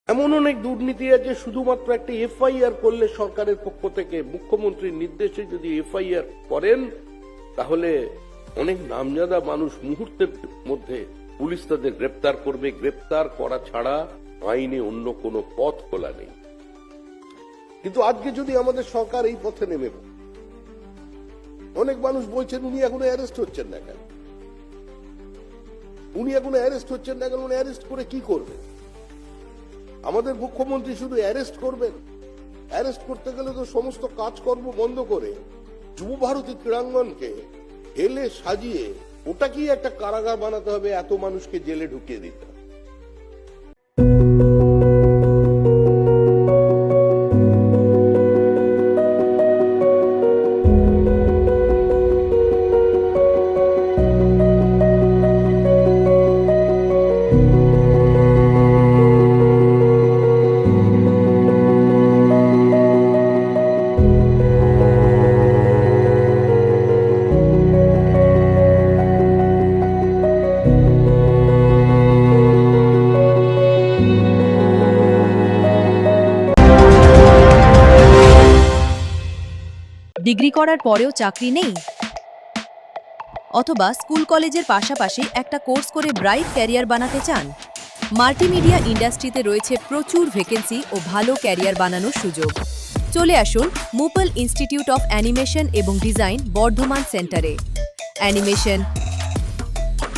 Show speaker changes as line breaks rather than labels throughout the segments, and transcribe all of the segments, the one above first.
এমন অনেক দুর্নীতি আছে, শুধুমাত্র একটা এফআইআর করলে সরকারের পক্ষ থেকে মুখ্যমন্ত্রীর নির্দেশে যদি এফআইআর করেন তাহলে অনেক নামজাদা মানুষ মুহূর্তের মধ্যে পুলিশ তাদের গ্রেপ্তার করবে। গ্রেপ্তার করা ছাড়া আইনে অন্য কোনো পথ খোলা নেই। কিন্তু আজকে যদি আমাদের সরকার এই পথে নেমে, অনেক মানুষ বলছেন উনি এখনো অ্যারেস্ট হচ্ছেন না কেন, উনি এখনো অ্যারেস্ট হচ্ছেন না কেন, উনি অ্যারেস্ট করে কি করবেন? আমাদের মুখ্যমন্ত্রী শুধু অ্যারেস্ট করবেন? অ্যারেস্ট করতে গেলে তো সমস্ত কাজকর্ম বন্ধ করে যুব ভারতী ক্রীড়াঙ্গনকে ঢেলে সাজিয়ে ওটাকেই একটা কারাগার বানাতে হবে, এত মানুষকে জেলে ঢুকিয়ে দিতে হবে।
ডিগ্রি করার পরেও চাকরি নেই, অথবা স্কুল কলেজের পাশাপাশি একটা কোর্স করে ব্রাইট ক্যারিয়ার বানাতে চান? মাল্টিমিডিয়া ইন্ডাস্ট্রিতে রয়েছে প্রচুর ভ্যাকেন্সি ও ভালো ক্যারিয়ার বানানোর সুযোগ। চলে আসুন মুপল ইনস্টিটিউট অফ অ্যানিমেশন এবং ডিজাইন বর্ধমান সেন্টারে। Animation,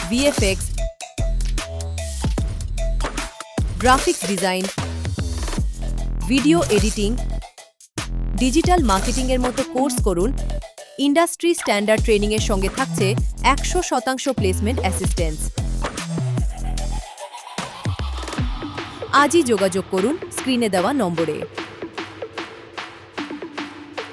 VFX, graphics design, video editing, digital marketing এর মতো কোর্স করুন। ইন্ডাস্ট্রি স্ট্যান্ডার্ড ট্রেনিং এর সঙ্গে থাকছে 100% প্লেসমেন্ট অ্যাসিস্ট্যান্স। আজই যোগাযোগ করুন স্ক্রিনে দেওয়া নম্বরে।